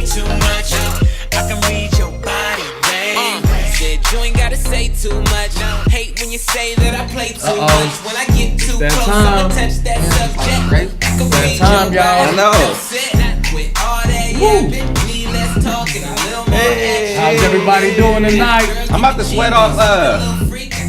say too much. I can read your body, babe. Said you ain't gotta say too much. Hate when you say that I play too much. When I get too close, I'ma touch that subject. I can read time, your y'all. body. I know. With all that yapping, let's talk and a little more action. How's everybody doing tonight? I'm about to sweat off.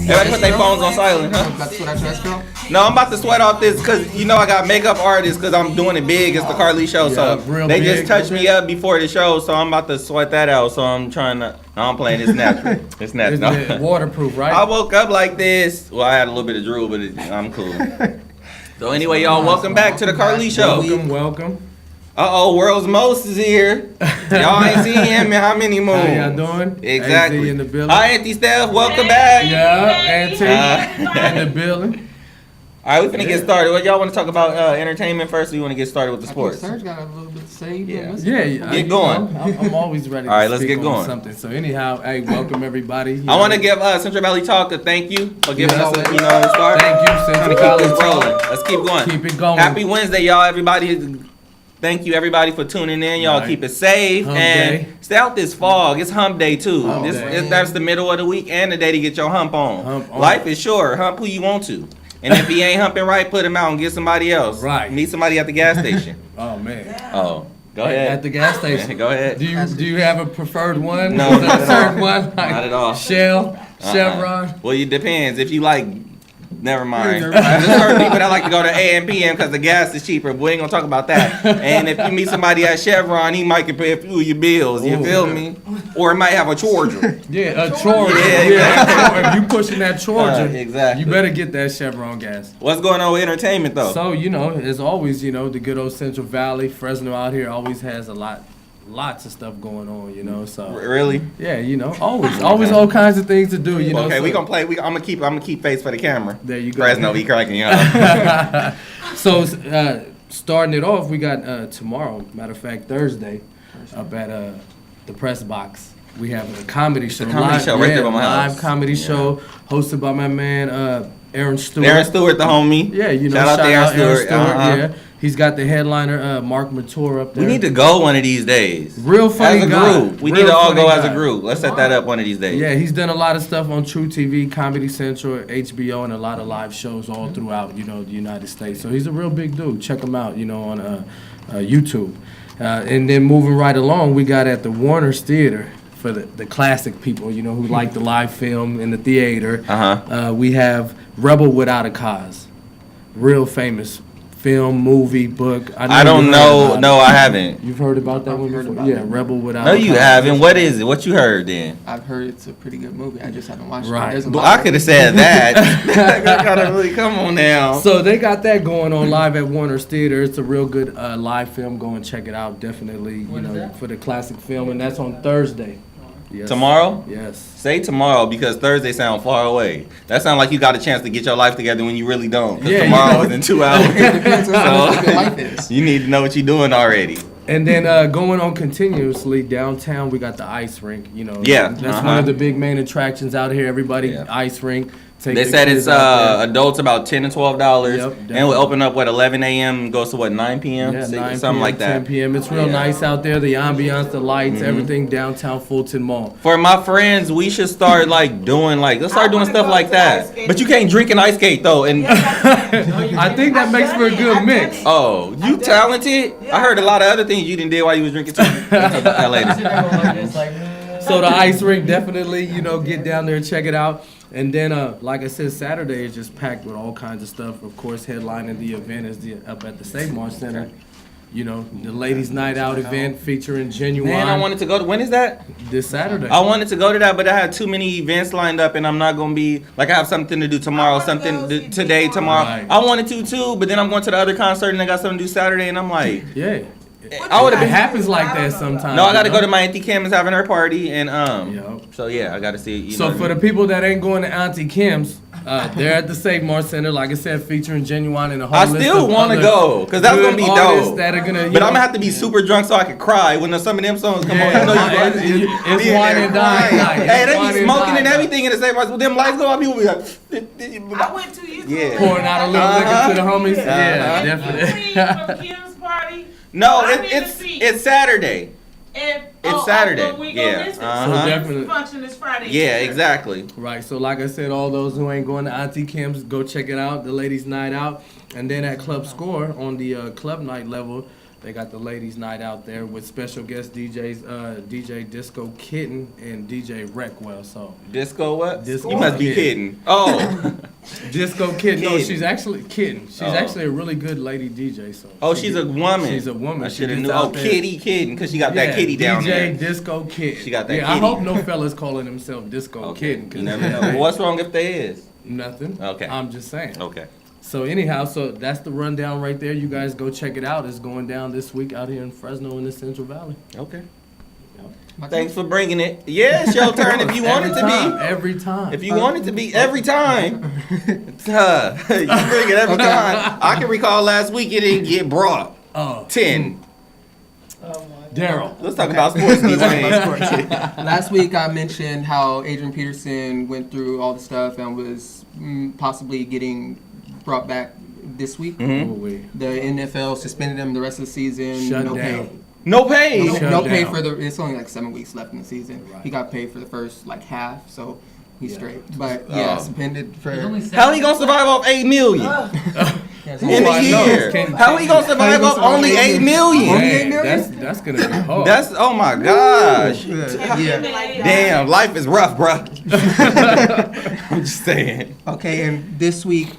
Everybody put their phones on silent, huh? No, I'm about to sweat off this because you know I got makeup artists because I'm doing it big. It's the Carlese Show, so they just touched me up before the show, so I'm about to sweat that out. So I'm trying to. No, I'm playing. It's natural. It's natural. It's waterproof, right? I woke up like this. Well, I had a little bit of drool, but I'm cool. So anyway, y'all, welcome back to the Carlese Show. Welcome. World's Most is here. Y'all ain't seen him in how many moons? How y'all doing? Exactly. AZ in the building. Hi, Auntie Steph. Welcome back. Yeah, Auntie in the building. All right, we finna get started. What y'all want to talk about entertainment first, or you want to get started with the sports? Serge got a little bit to say. Yeah, get going. I'm always ready. All right, to let's speak get on going. Something. So anyhow, hey, welcome everybody. I want to give Central Valley Talk a thank you for giving us a start. Thank you, Central Valley Talk. Let's keep going. Keep it going. Happy Wednesday, y'all. Everybody. Thank you, everybody, for tuning in. Y'all keep it safe Hump and day. stay out this fog. It's hump day, too. Day. That's the middle of the week and the day to get your hump on. Hump on. Life is short. Hump who you want to. And if he ain't humping right, put him out and get somebody else. Right. Meet somebody at the gas station. Oh, man. Oh, go ahead. At the gas station. Go ahead. Do you have a preferred one? No, Is there a certain one? Like Not at all. Shell, Chevron. Well, it depends. If you like, never mind. There's certain people that like to go to AM PM because the gas is cheaper. But we ain't gonna talk about that. And if you meet somebody at Chevron, he might can pay a few of your bills. You feel me? Or it might have a charger. Yeah, a Charger. Yeah. If you pushing that Charger, exactly. you better get that Chevron gas. What's going on with entertainment though? So, as always, the good old Central Valley, Fresno out here always has lots of stuff going on, so. Really? Yeah, always all kinds of things to do, Okay, so. we gonna play. I'm gonna keep face for the camera. There you go. Fresno, be cracking up. So, starting it off, we got tomorrow, matter of fact, Thursday, up at the Press Box. We have a comedy show. Comedy show right there by my house. Live comedy show hosted by my man, Aaron Stewart. Aaron Stewart, the homie. Yeah, shout out to Aaron Stewart. Yeah, he's got the headliner, Mark Mature up there. We need to go one of these days. Real funny as a guy. group. We need to all go as a group. Let's set that up one of these days. Yeah, he's done a lot of stuff on True TV, Comedy Central, HBO, and a lot of live shows all throughout, the United States. So he's a real big dude. Check him out, on YouTube. And then moving right along, we got at the Warner's Theater for the classic people, who like the live film in the theater. We have Rebel Without a Cause. Real famous film, movie, book. I don't know. No, I haven't. You've heard about that one before? Yeah, Rebel Without No, a Cause. you haven't. What is it? What you heard then? I've heard it's a pretty good movie. I just haven't watched Right. it. Well, I could have said that. Gotta really come on now. So they got that going on live at Warner's Theater. It's a real good live film. Go and check it out. Definitely, for the classic film, and that's on Thursday. Yes. Tomorrow? Yes. Say tomorrow because Thursday sound far away. That sound like you got a chance to get your life together when you really don't. Because tomorrow is in 2 hours. So you need to know what you're doing already. And then going on continuously downtown, we got the ice rink. Yeah. That's one of the big main attractions out here. Everybody ice rink. They said it's adults about $10 and $12, Yep, and we'll open up 11 a.m. goes to 9 p.m. Yeah, 9 something like that. 10 p.m. It's real nice out there. The ambiance, the lights, everything downtown Fulton Mall. For my friends, we should start doing stuff like that. But you can't drink an ice skate though, and I think that makes for a good mix. Oh, you talented? I heard a lot of other things you didn't do while you was drinking too. We'll talk about that later. So the ice rink, definitely, get down there and check it out. And then, like I said, Saturday is just packed with all kinds of stuff. Of course, headlining the event is up at the Save Mart Center. The Ladies Night Out event featuring Genuine. Man, I wanted to go to, when is that? This Saturday. I wanted to go to that, but I had too many events lined up, and I'm not going to be, I have something to do tomorrow, today, tomorrow. Right. I wanted to too, but then I'm going to the other concert, and I got something to do Saturday, and I'm like. Yeah. I would have been. It happens like that sometimes. No, I got to go to my Auntie Kim is having her party, and Yep. So yeah, I got to see. So for the people that ain't going to Auntie Kim's, they're at the Save Mart Center, like I said, featuring Genuine and a whole I list still of want to other go because that's gonna be artists dope. That are gonna, but I'm gonna have to be super drunk so I can cry when some of them songs come on. It's wine and dine night. Hey, they be smoking and everything in the same place. With them lights go out, people be like. I went 2 years ago. Yeah. Pouring out a little liquor to the homies. Yeah, definitely. From Kim's party. No, it's Saturday. It's Saturday. Yeah. So definitely. Function is Friday. Yeah, exactly. Right. So like I said, all those who ain't going to Auntie Kim's, go check it out. The ladies' night out, and then at Club Score on the club night level, they got the ladies' night out there with special guest DJs, DJ Disco Kitten and DJ Reckwell. So Disco what? Disco you must be kidding. Oh. Disco Kitten. No, she's actually Kitten. She's actually a really good lady DJ. So. She's a woman. She's a woman. I should have knew. Oh, Kitty Kitten, because she got that kitty down there. DJ Disco Kitten. She got that kitty. I hope no fellas calling themselves Disco Kitten. You never know. What's wrong if there is? Nothing. Okay. I'm just saying. Okay. So anyhow, so that's the rundown right there. You guys go check it out. It's going down this week out here in Fresno in the Central Valley. Okay. Thanks for bringing it. Yeah, it's your turn if you want it to be. Every time. If you want it to be every time. You bring it every time. I can recall last week it didn't get brought. 10. Daryl. Let's talk about sports. Last week I mentioned how Adrian Peterson went through all the stuff and was possibly getting brought back this week. Mm-hmm. The NFL suspended him the rest of the season. Shut no down. pay. No pay. No pay for the. It's only like 7 weeks left in the season. Right. He got paid for the first like half, so he's straight. But suspended for. How he gonna survive off $8 million in a year? How he gonna survive off only $8 million? That's gonna be hard. That's oh my gosh. Damn, life is rough, bro. I'm just saying. Okay, and this week,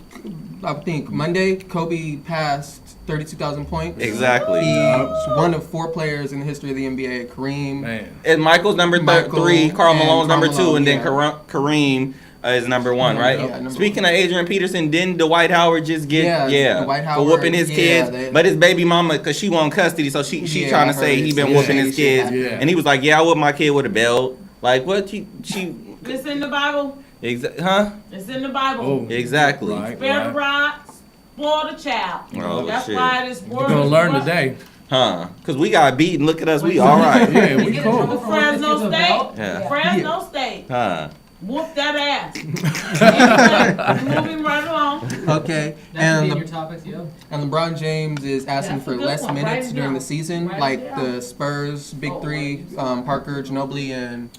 I think Monday, Kobe passed 32,000 points. Exactly. He's one of 4 players in the history of the NBA. Kareem. And Michael's number 3, Karl Malone's number 2, and then Kareem is number 1, right? Yeah, Speaking of Adrian Peterson, didn't Dwight Howard just get Dwight Howard, for whooping his kids? But his baby mama, because she won custody, so she trying to say he been whooping his kids, and he was like, I whooped my kid with a belt. Like what? She. It's in the Bible. Huh? It's in the Bible. Oh, exactly. Spare the rod, spoil the child. Oh, that's shit. why this world. We're gonna learn today. Huh? Because we got beaten. Look at us. We all right. Yeah, we cool. Fresno State. Yeah. Fresno State. Huh? Whoop that ass. Moving right along. Okay. And LeBron James is asking for less minutes during the season, like the Spurs big 3, Parker, Ginobili, and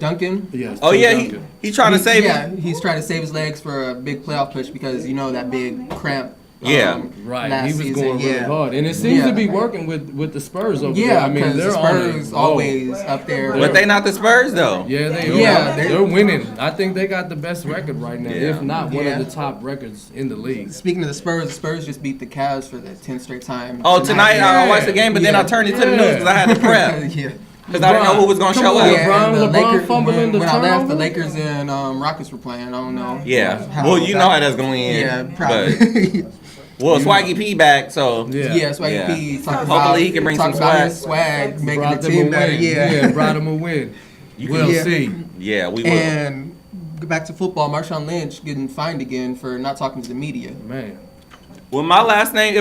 Duncan. Yes. Oh yeah, he's trying to save. Yeah, he's trying to save his legs for a big playoff push because that big cramp. Right. He was going really hard, and it seems to be working with the Spurs over there. Yeah, I mean, they're the Spurs always up there. But they not the Spurs though. Yeah, they are. Yeah, they're winning. I think they got the best record right now, if not one of the top records in the league. Speaking of the Spurs just beat the Cavs for the 10th straight time. Oh, tonight I watched the game, but then I turned it to the news because I had to prep. Because I didn't know who was going to show up. LeBron fumbling the when I left, the Lakers and Rockets were playing. I don't know. Yeah. Well, you know how that's going to end. Yeah, probably. Well, Swaggy P back, so Swaggy P. Hopefully he can bring some swag. Swag, making the team better. Yeah, brought him a win. We'll see. Yeah, we will. And back to football. Marshawn Lynch getting fined again for not talking to the media. Man. Well, if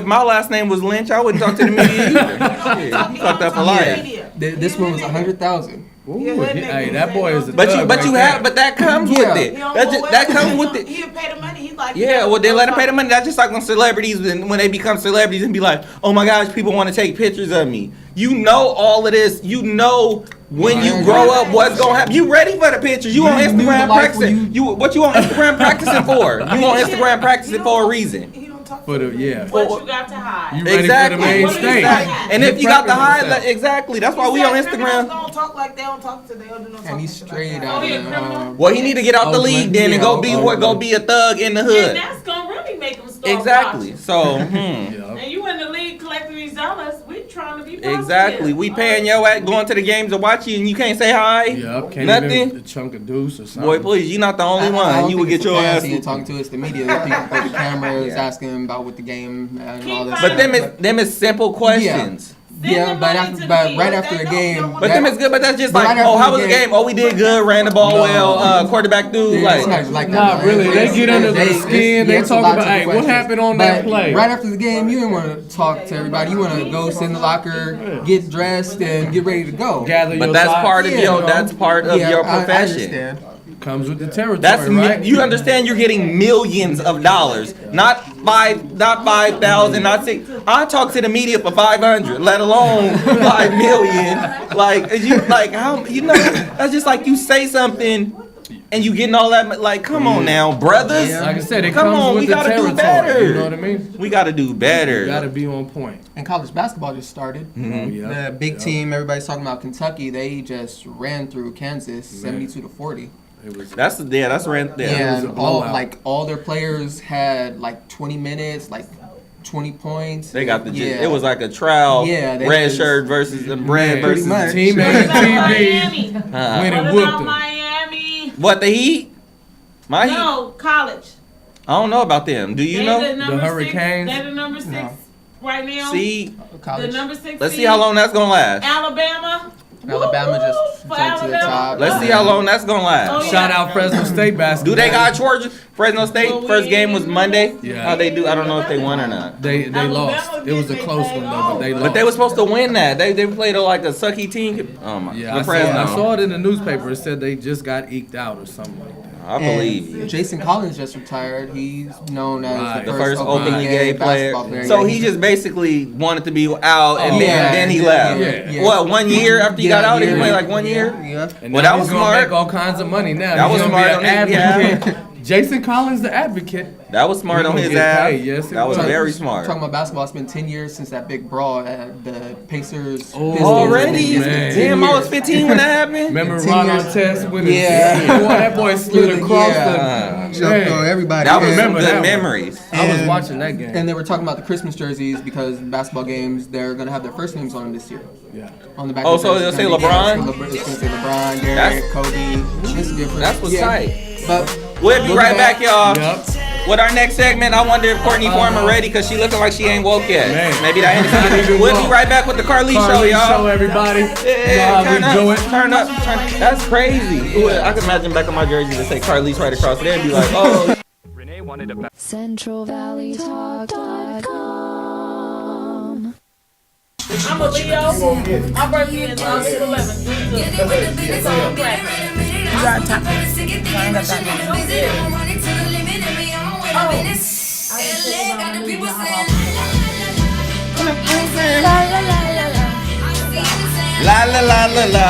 my last name was Lynch, I wouldn't talk to the media either. Shit, you fucked up a liar. This one was $100,000. Hey, that boy is a but that comes with it. That comes with it. He'll pay the money. He's like, well, they let him pay the money. That's just like when celebrities, when they become celebrities and be like, oh my gosh, people want to take pictures of me. You know all of this. You know when you grow up what's going to happen. You ready for the pictures. You on Instagram practicing. What you on Instagram practicing for? You on Instagram practicing for a reason. For the what you got to hide. You ready for the main stage. And if you got to hide, exactly. That's why we on Instagram. Don't talk like they don't talk to. They don't do no. And he's straight out. Well, he need to get out the league then and go be a thug in the hood. And that's gonna really make him start. Exactly. Watching. So. And you in the league collecting these dollars. We trying to be positive. Exactly. We paying your ass going to the games to watch you and you can't say hi. Yep. Can't Nothing. Even a chunk of deuce or something. Boy, please, you're not the only one. You would get your ass. Talking to us, the media, the people with the cameras, asking about what the game and all this. But them is simple questions. Yeah, but right after the game. But them is good, but that's just like, how was the game? Oh, we did good, ran the ball well, quarterback threw. Not really. They get under the skin. They talk about, hey, what happened on that play? Right after the game, you didn't want to talk to everybody. You want to go sit in the locker, get dressed, and get ready to go. Gather your But that's part of your profession. Comes with the territory, That's right? you understand? You're getting millions of dollars, not 5,000, not 6. I talk to the media for 500, let alone 5 million. How that's just like you say something. And you getting all that, like, come on now, brothers. Yeah. Like I said, it come comes on, with we the gotta territory. do better. You know what I mean? We gotta do better. You gotta be on point. And college basketball just started. Yeah. The big team, everybody's talking about Kentucky. They just ran through Kansas, 72-40. That's right there. Yeah, was a and blowout. all their players had like 20 minutes, like 20 points. They got the it was like a trial. Yeah, red shirt versus the red versus much. Team What A, about Team Miami? B. What Winning about whooped them. Miami? What, the Heat? My Heat? No, college. I don't know about them. Do you They know? the number The Hurricanes? They're the number 6 right now. See, The College. number 6. let's see how long that's gonna last. Alabama. Alabama just For jumped to the Alabama. top. Let's see how long that's gonna last. Oh, yeah. Shout out Fresno State basketball. Do they got Georgia? Fresno State Well, first game was Monday. Yeah. How they do? I don't know if they won or not. They Alabama lost. It was a did close they one though, but they lost. But they were supposed to win that. They played like a sucky team. Oh my! Yeah, with I Fresno. saw it in the newspaper. It said they just got eked out or something like that. I believe you. Jason Collins just retired. He's known as Right. The first openly gay player. basketball player. So Yeah, he just basically wanted to be out, and then he left. Yeah. What, 1 year after he got out? He yeah, played like 1 year. Yeah. And Well, now that he's was gonna smart. make all kinds of money now. That He's was gonna smart be on an his- advocate. Jason Collins, the advocate. That was smart He on gonna his get ass. paid, yes, it That was was. very smart. Talking about basketball, it's been 10 years since that big brawl at the Pacers. Oh, Pistons. Already? It's been 10 Damn, I was years. 15 when that happened. Remember 10 Ron years. Artest with Yeah. his boy, that boy slid across Jumped on everybody. That was some remember good that one. memories. I was watching that game. And they were talking about the Christmas jerseys because basketball games, they're going to have their first names on them this year. Yeah. On the back Oh, of the so jersey, it'll it's say gonna be- LeBron? It's going to say LeBron, Derek, That's- Kobe. It's different. That's what's tight. But We'll be right back, y'all. Yep. With our next segment, I wonder if Courtney Foreman ready because she looking like she ain't woke yet. Man. Maybe that ain't Not even We'll be woke. right back with the Carlese Show, Carlese Show, y'all. everybody. Yeah, You know how we do it. Turn up. That's crazy. Ooh, I can imagine back on my jersey to say Carlese right across there and be like, oh. CentralValleyTalk.com. I'm a Leo. My birthday is August 11th. It's on track. La la la la la.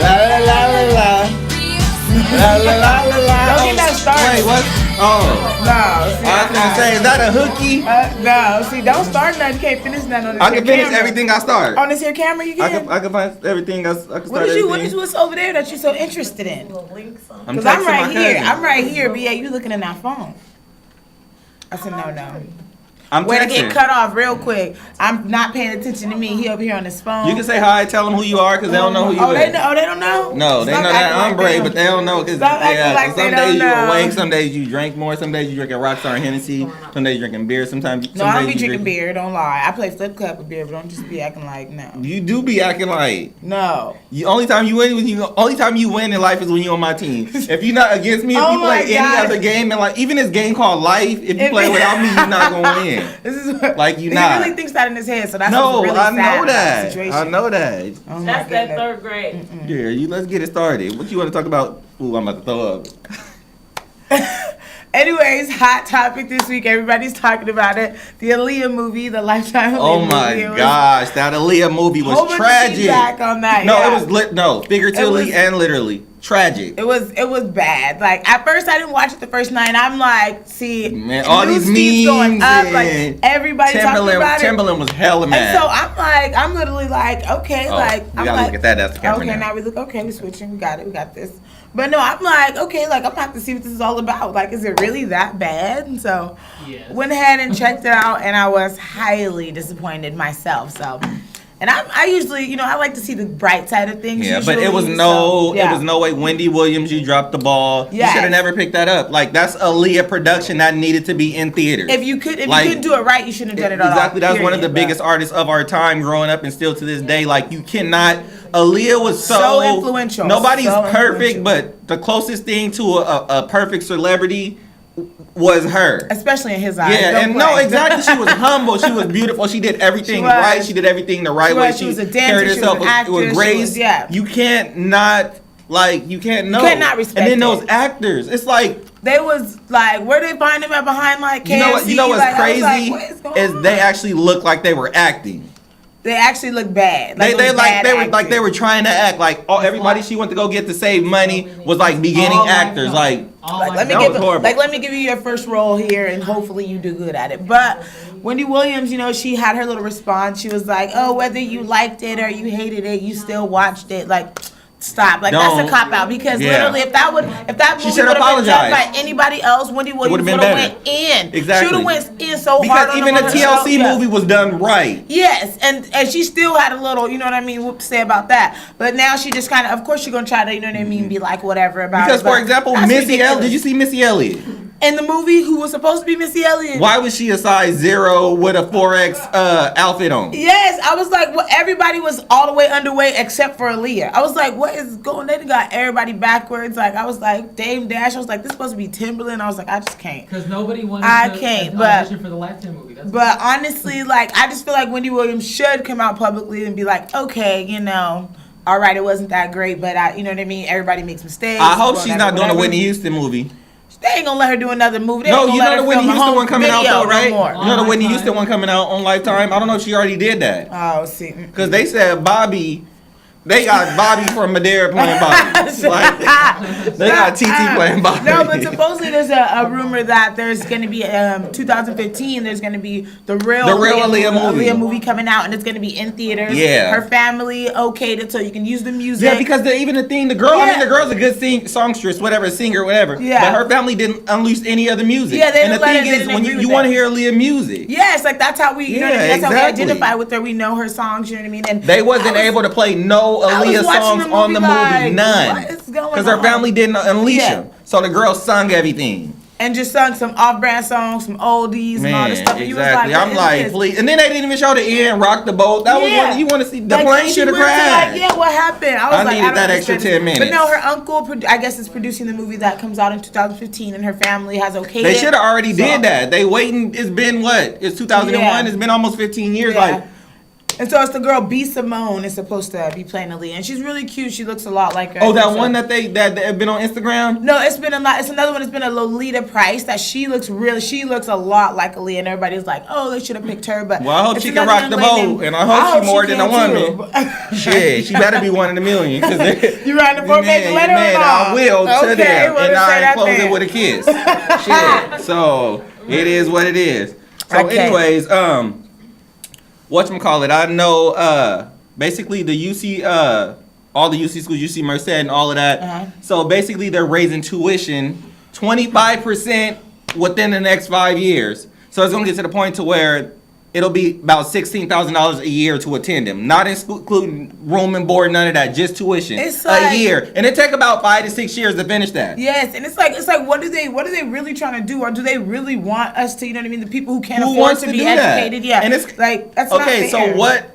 La la la la la. La la la la la. Don't get that started. Wait, what? Oh. No, see, I was gonna say, is that a hookie? no, see, don't start nothing. You can't finish nothing on this I here can finish camera. everything I start. On this here camera, you can. I can find everything. I can What start is you? What everything. is what's over there that you're so interested in? I'm Because I'm texting right my here. cousin. I'm right here. But yeah, you looking at that phone. I said no. I'm Way to texting. get cut off real quick. I'm not paying attention to me. He over here on his phone. You can say hi, tell them who you are, because they don't know who you Oh, is. they know. Oh, they don't know. No, they Stop know that acting like ombre, they but they don't know because Stop acting like they some don't days you know. awake, some days you drink more, some days you drinking Rockstar and Hennessy, some days you drinking beer, sometimes. No, I don't be drinking beer. Don't lie. I play flip cup with beer, but don't just be acting like no. You do be acting like No. only time you win in life is when you on my team. If you're not against me, if Oh you play my any God. other game, and like even this game called life, if you If play it- without me, you're not gonna win. This is what, Like, you he not. really thinks that in his head, so that's No, what's really I sad know about the that. situation. I know that. Oh my That's that goodness. 3rd grade. Yeah, let's get it started. What you want to talk about? Ooh, I'm about to throw up. Anyways, hot topic this week. Everybody's talking about it. The Aaliyah movie, the Lifetime Aaliyah Oh movie. my It was gosh, that Aaliyah movie a whole was bunch of tragic. feedback on that. No, yeah. it was figuratively It was- and literally tragic. It was bad. Like at first, I didn't watch it the first night. I'm like, see, Man, all news these feeds going memes up. Like and everybody talking about it. Timberland was hella mad. And so I'm literally like, okay, Oh, like, we I'm gotta like, look at that. That's the camera okay, now. now we look, okay, we're switching, we got this. But no, I'm like, okay, like, I'm gonna have to see what this is all about. Like, is it really that bad? And so, went ahead and checked it out, and I was highly disappointed myself, so. And I usually, I like to see the bright side of things. Yeah, usually, but it was no way. Wendy Williams, you dropped the ball. You Yes. should have never picked that up. Like that's Aaliyah production that needed to be in theaters. If you couldn't do it right, you shouldn't have done it at all. Exactly, that's one of the period, biggest artists of our time, growing up, and still to this day. Like you cannot. Aaliyah was So influential. Nobody's So perfect, influential. but the closest thing to a perfect celebrity was her. Especially in his eyes. Yeah, Don't and play. no, exactly. She was humble. She was beautiful. She did everything She was. right. She did everything the right She way. was. She was a dancer. carried She was herself an actress. with She grace. was- yeah. You can't not Like you can't know. You cannot respect And then it. those actors, it's like they was like, where they find them at behind like KFC? You know what's like, crazy I was like, what is going on? they actually look like they were acting. They actually look bad. They were trying to act like everybody she went to go get to save money was like beginning actors. Like let me give you your first role here, and hopefully you do good at it. But Wendy Williams, you know, she had her little response. She was like, "Oh, whether you liked it or you hated it, you still watched it." Like, stop. Like that's a cop out because literally, if that movie would have been done by anybody else, Wendy Williams would have went in. Exactly. She would have went in so because hard. Even the TLC movie was done right. Yes, and she still had a little, you know what I mean, whoop to say about that. But now she just kind of course, she's gonna try to, you know what I mean, be like whatever about because it. Because for example, Missy Elliott. Did you see Missy Elliott? In the movie, who was supposed to be Missy Elliott? Why was she a size 0 with a 4X outfit on? Yes, I was like, well, everybody was all the way underweight except for Aaliyah. I was like, what is going? They got everybody backwards. Like I was like, Dame Dash. I was like, this is supposed to be Timberland. I was like, I just can't. Because nobody wanted audition for the Lifetime movie. But honestly, like I just feel like Wendy Williams should come out publicly and be like, okay, you know. All right, it wasn't that great, but you know what I mean? Everybody makes mistakes. I hope she's not doing a Whitney Houston movie. They ain't gonna let her do another movie. No, you know the Whitney Houston one coming out though, right? No you know the Whitney Houston one coming out on Lifetime? I don't know if she already did that. Oh, see. Because they said Bobby, they got Bobby from Madeira playing Bobby. Like, they got TT playing Bobby. No, but supposedly there's a rumor that there's going to be 2015. There's going to be the real Aaliyah movie coming out, and it's going to be in theaters. Yeah, her family okayed it so you can use the music. Yeah, because even the girl. Yeah. I mean, the girl's a good songstress, whatever, singer, whatever. Yeah, but her family didn't unleash any other music. Yeah, they and the thing is, when you want to hear Aaliyah music. Yes, like that's how we. You know what I mean? That's how we identify with her. We know her songs. You know what I mean? And they wasn't able to play no Aaliyah songs on the movie, none, because her family didn't unleash them. So the girl sung everything and just sung some off-brand songs, some oldies, and all this stuff. Exactly. I'm like, please. And then they didn't even show the end. Rock the boat. That was one you want to see. The plane should have crashed. Like, what happened? I needed that extra 10 minutes. But no, her uncle, I guess, is producing the movie that comes out in 2015, and her family has okayed it. They should have already did that. They waiting. It's been what? It's 2001. Yeah. It's been almost 15 years. Like. And so it's the girl B. Simone is supposed to be playing Aaliyah, and she's really cute. She looks a lot like her. Oh, that one that have been on Instagram? No, it's been a lot. It's another one. It's been a Lolita Price that she looks a lot like Aaliyah, and everybody's like, oh, they should have picked her. But well, I hope she can rock the boat, and I hope she's more than a woman. Shit, she better be one in a million. You writing a 4-page letter? I will to them, and I close it with a kiss. Shit. So it is what it is. So, anyways, whatchamacallit, I know basically the UC all the UC schools, UC Merced and all of that. So basically they're raising tuition 25% within the next 5 years. So it's gonna get to the point to where it'll be about $16,000 a year to attend them, not including room and board, none of that, just tuition a year, and it take about 5 to 6 years to finish that. Yes, and it's like what are they really trying to do, or do they really want us to, you know what I mean, the people who can't afford to be educated? Yeah, and it's like that's not fair. So what?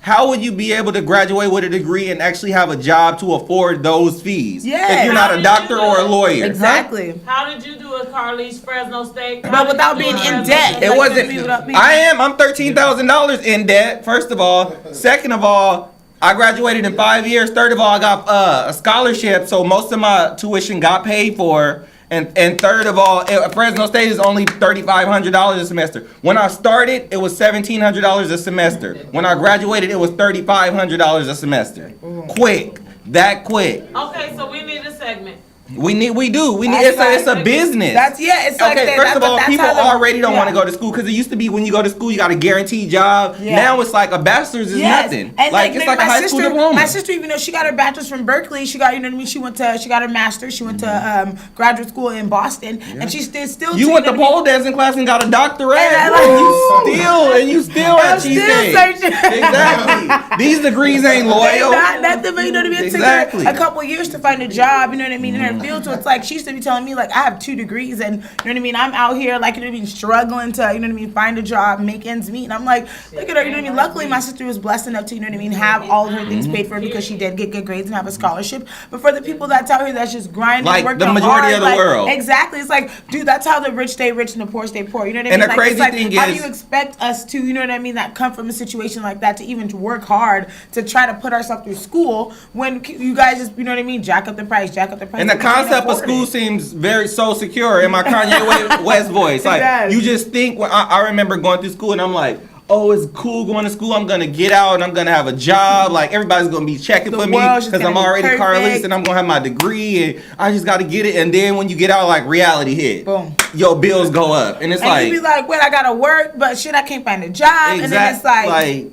How would you be able to graduate with a degree and actually have a job to afford those fees? Yeah, if you're not a doctor or a lawyer. Exactly. How did you do it, Carlese, Fresno State? But without being in debt. It wasn't. I'm $13,000 in debt. First of all. Second of all, I graduated in 5 years. Third of all, I got a scholarship, so most of my tuition got paid for. And third of all, Fresno State is only $3,500 a semester. When I started, it was $1,700 a semester. When I graduated, it was $3,500 a semester. Quick, that quick. Okay, so we need a segment. We do. It's a business. It's like okay. First of all, people already don't want to go to school because it used to be when you go to school you got a guaranteed job. Yeah. Now it's like a bachelor's is nothing. And like it's like a high school diploma. My sister, even though she got her bachelor's from Berkeley, she got, you know what I mean. She got her master's. She went to graduate school in Boston, and she still. You went to pole dancing class and got a doctorate. And you still at cheesecake. Exactly. These degrees ain't loyal. Nothing, but you know what I mean. It took her a couple years to find a job. You know what I mean. In her field, so it's like she used to be telling me like I have 2 degrees, and you know what I mean, I'm out here like, you know what I mean, struggling to, you know what I mean, find a job, make ends meet, and I'm like, look at her, you know what I mean. Luckily my sister was blessed enough to, you know what I mean, have all of her things paid for because she did get good grades and have a scholarship. But for the people that's out here that's just grinding, like working the majority hard, of the world, exactly, it's like, dude, that's how the rich stay rich and the poor stay poor. You know what I mean? And the crazy thing is, how do you expect us to, you know what I mean, that come from a situation like that to even work hard to try to put ourselves through school when you guys just, you know what I mean, jack up the price. And the concept of school seems very so secure in my Kanye West voice. Like, you just think, I remember going through school and I'm like, oh, it's cool going to school. I'm going to get out and I'm going to have a job. Like, everybody's going to be checking for me because I'm already Carlese and I'm going to have my degree and I just got to get it. And then when you get out, like, reality hit. Boom. Your bills go up. And it's like... you be like, wait, I got to work, but shit, I can't find a job. And then it's like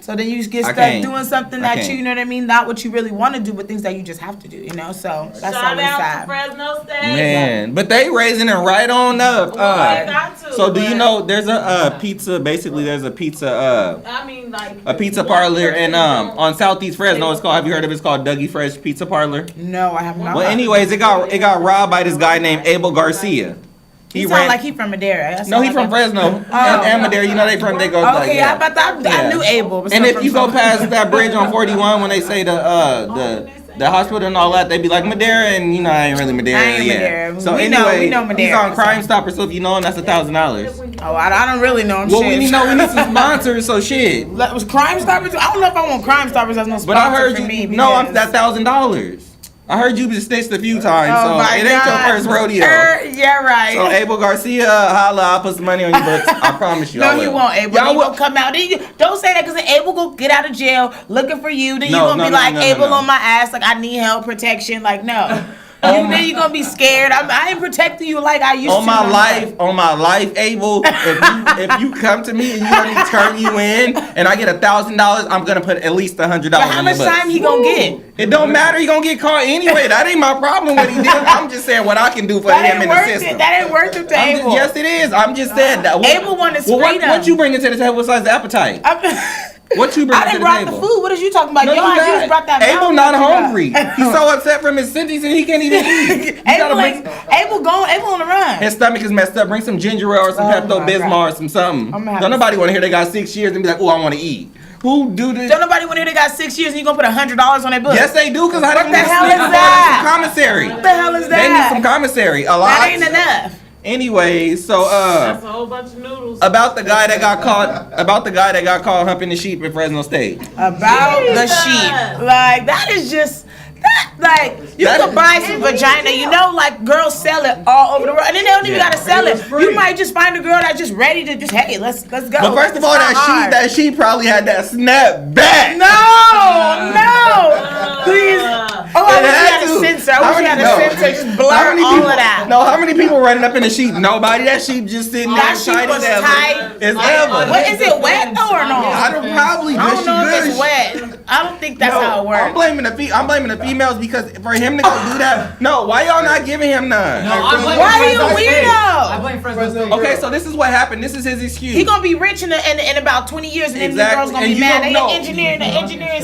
so then you get stuck doing something that you know what I mean, not what you really want to do, but things that you just have to do, you know? So that's always sad. Shout out to Fresno State. Man, but they raising it right on up. Got to, so do you know there's a pizza, basically there's a pizza, I mean, like, a pizza parlor in on Southeast Fresno. It's called, have you heard of it? It's called Dougie Fresh Pizza Parlor. No, I have not. Well, anyways, it got robbed by this guy named Abel Garcia. He sound like he from Madera. No, he from Fresno and Madera. You know they from, they go like, okay, I knew Abel. And if you go past that bridge on 41 when they say the hospital and all that, they be like Madera, and you know I ain't really Madera. I ain't Madera. So we anyway, know Madera, he's on Crime Stopper, so if you know him, that's $1,000. Oh, I don't really know him. Well, we need some sponsors, so shit. Was Crime Stoppers? I don't know if I want Crime Stoppers as no sponsor. But I heard for me. No, I'm that $1,000. I heard you been snitched a few times, so it ain't your first rodeo. Yeah, right. So Abel Garcia, holla, I'll put some money on your books. I promise you. No, you won't, Abel. Y'all will come out. Don't say that, because Abel go get out of jail looking for you. Then you gonna be like, Abel on my ass, like I need help, protection. Like, no. Then you're gonna be scared. I ain't protecting you like I used to. On my life, Abel. If you come to me and you let me turn you in, and I get $1,000, I'm gonna put at least $100. How much time he gonna get? It don't matter. He gonna get caught anyway. That ain't my problem. What he did. I'm just saying what I can do for him in the system. That ain't worth it to Abel. Yes, it is. I'm just saying that. Abel wanted freedom. What you bringing to the table besides the appetite? What you bring to the table? I didn't brought the food. What is you talking about? No, I just brought that. Abel not hungry. He's so upset from his sentence and he can't even eat. Abel on the run. His stomach is messed up. Bring some ginger ale or some Pepto-Bismol or some something. Don't nobody want to hear they got 6 years and be like, oh, I want to eat. Who do this? Don't nobody want to hear they got 6 years and you gonna put $100 on their book? Yes, they do. Cause what the hell is that? Some commissary. What the hell is that? They need some commissary. A lot. That ain't enough. Anyway, so that's a whole bunch of noodles. About the guy that got caught humping the sheep in Fresno State. About the sheep. Like, that is just you could buy some vagina, you know, like girls sell it all over the world, and then they don't even gotta sell it. You might just find a girl that's just ready to just, hey, let's go. But first of all, that sheep probably had that snap back. No, please. Oh, I wish you had a sensor. I wish you had a sensor. Just blur all of that. No, how many people running up in the sheep? Nobody. That sheep just sitting there tight as ever. It's ever. What is it, wet though or no? I don't know if it's wet. I don't think that's how it works. I'm blaming the females because for him to go do that. No, why y'all not giving him none? Why are you a weirdo? I blame Fresno. Okay, so this is what happened. This is his excuse. He gonna be rich in about 20 years, and then the girls gonna be mad. They engineering.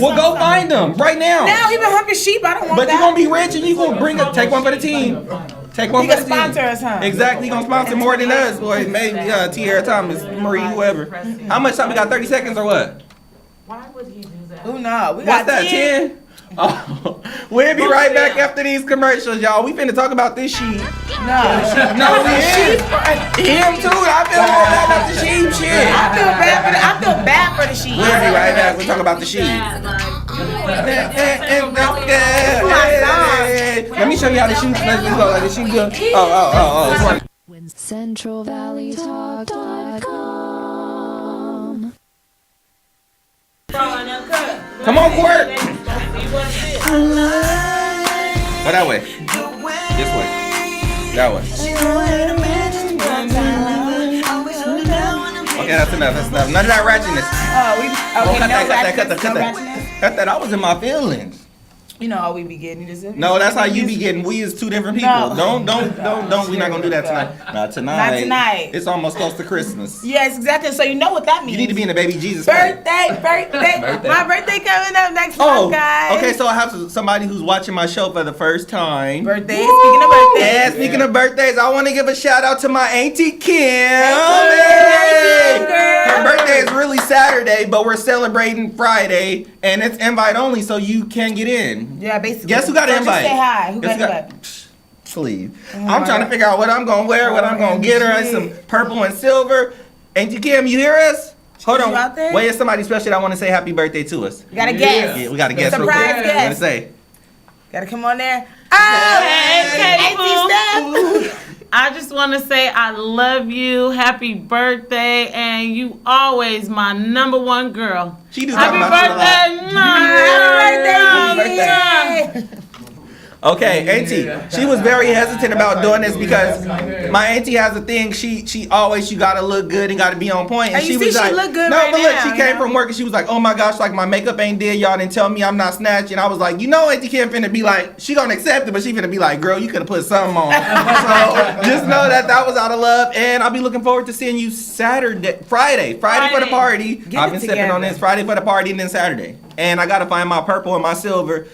Well, go find them right now. Now he been humping sheep. I don't want that. But you gonna be rich and you gonna take one for the team. Take one for the team. He gonna sponsor us, huh? Exactly. He gonna sponsor more than us, boy. Maybe Tierra Thomas, Marie, whoever. How much time we got? 30 seconds or what? Why would he do that? Who knows? What's that? 10? Oh, we'll be right back after these commercials, y'all. We finna talk about this sheep. No, we is. Him too. I feel bad about the sheep shit. I feel bad for the sheep. We'll be right back. We'll talk about the sheep. Let me show you how the sheep go. Like the sheep go. Oh. CentralValleyTalk.com. Come on, Court. Go that way. This way. That way. Okay, that's enough. None of that ratchetness. Cut that. I was in my feelings. You know how we be getting this. No, that's how you be getting. We is two different people. No. Don't. We're not gonna do that tonight. Not tonight. It's almost close to Christmas. Yes, exactly. So you know what that means. You need to be in the baby Jesus. Birthday. My birthday coming up next month, guys. Okay. So I have somebody who's watching my show for the first time. Birthday. Speaking of birthdays. Yeah, speaking of birthdays, I want to give a shout out to my Auntie Kim. Her birthday is really Saturday, but we're celebrating Friday, and it's invite only, so you can get in. Yeah, basically. Guess who got an invite? Just say hi. Who got an invite? Sleeve. I'm trying to figure out what I'm gonna wear, what I'm gonna get her. Some purple and silver. Auntie Kim, you hear us? Hold You on. out there? Wait, is somebody special that want to say happy birthday to us? You gotta guess. Yeah, we got to guess real quick. Surprise What guess. to say? Gotta come on there. Oh, Hey, I just want to say I love you. Happy birthday, and you always my number one girl. She do Happy talk about Happy birthday. Okay, Auntie, she was very hesitant about doing this because my auntie has a thing. She always, you gotta look good and gotta be on point. And you she see was she like, look good no, right but look, now, she came from work and she was like, oh my gosh, like my makeup ain't dead. Y'all didn't tell me I'm not snatching. I was like, you know, Auntie Kim finna be like, she gonna accept it, but she finna be like, girl, you could have put something on. So just know that was out of love, and I'll be looking forward to seeing you Friday for the party. I've been sipping on this. Friday for the party and then Saturday, and I gotta find my purple and my silver.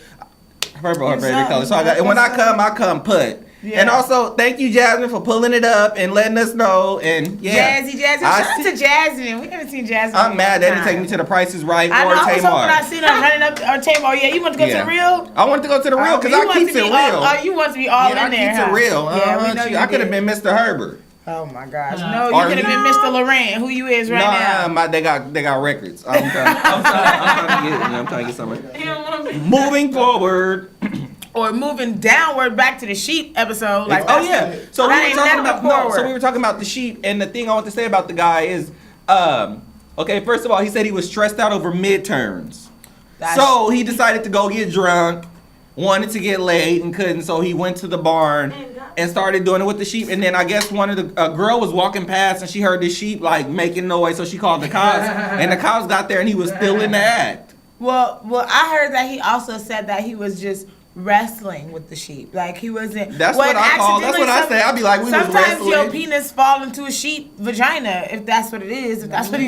Purple her favorite color. So and when I come put. Yeah. And also, thank you, Jasmine, for pulling it up and letting us know. And yeah, Jazzy. Shout out to Jasmine. We haven't seen Jasmine. I'm mad they didn't take me to the Price is Right or Tamar. I was hoping I seen her running up or Tamar. Yeah, you want to go to the real? I want to go to the real because I keep it real. You want to be all in there? I keep it real. Yeah, we know you I could have been Mr. Herbert. Oh my gosh! No, you could have been Mr. Laurent, who you is right now. They got records. I'm trying to get somewhere. Moving forward. Or moving downward back to the sheep episode. Like, so we were talking about the sheep, and the thing I want to say about the guy is, okay, first of all, he said he was stressed out over midterms. So he decided to go get drunk, wanted to get laid and couldn't, so he went to the barn and started doing it with the sheep. And then I guess a girl was walking past and she heard the sheep like making noise, so she called the cops, and the cops got there and he was still in the act. Well, I heard that he also said that he was just wrestling with the sheep, like he wasn't. That's what I call. That's what I say. I'd be like, we was wrestling. Sometimes your penis fall into a sheep vagina, if that's what it is. If that's what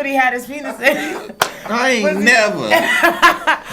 he had his penis in. I ain't never.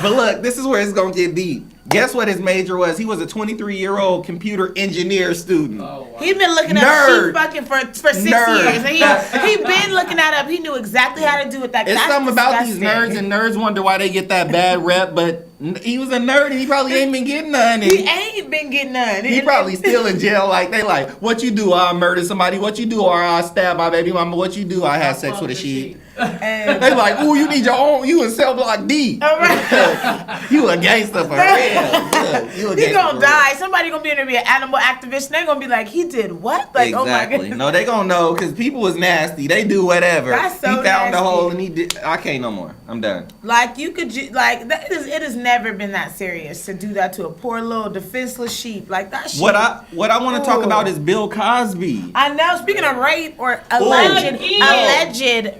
But look, this is where it's gonna get deep. Guess what his major was? He was a 23-year-old computer engineer student. Oh, wow. He'd been looking up sheep fucking for 6 years. And he been looking that up. He knew exactly how to do it. It's something about these nerds, and nerds wonder why they get that bad rep, but he was a nerd and he probably ain't been getting none. He ain't been getting none. He probably still in jail. Like, they like, what you do? I murder somebody. What you do? Or I stab my baby mama. What you do? I have sex with a sheep. And they like, ooh, you need your own. You in cell block D. All right. You a gangster for real. He gonna die. Somebody gonna be in there be an animal activist. And they gonna be like, he did what? Like, exactly. Oh my goodness. No, they gonna know because people was nasty. They do whatever. That's so he found nasty. the hole and he did. I can't no more. I'm done. Like you could it has never been that serious to do that to a poor little defenseless sheep. Like that sheep. What I want to talk about is Bill Cosby. I know. Speaking of rape or alleged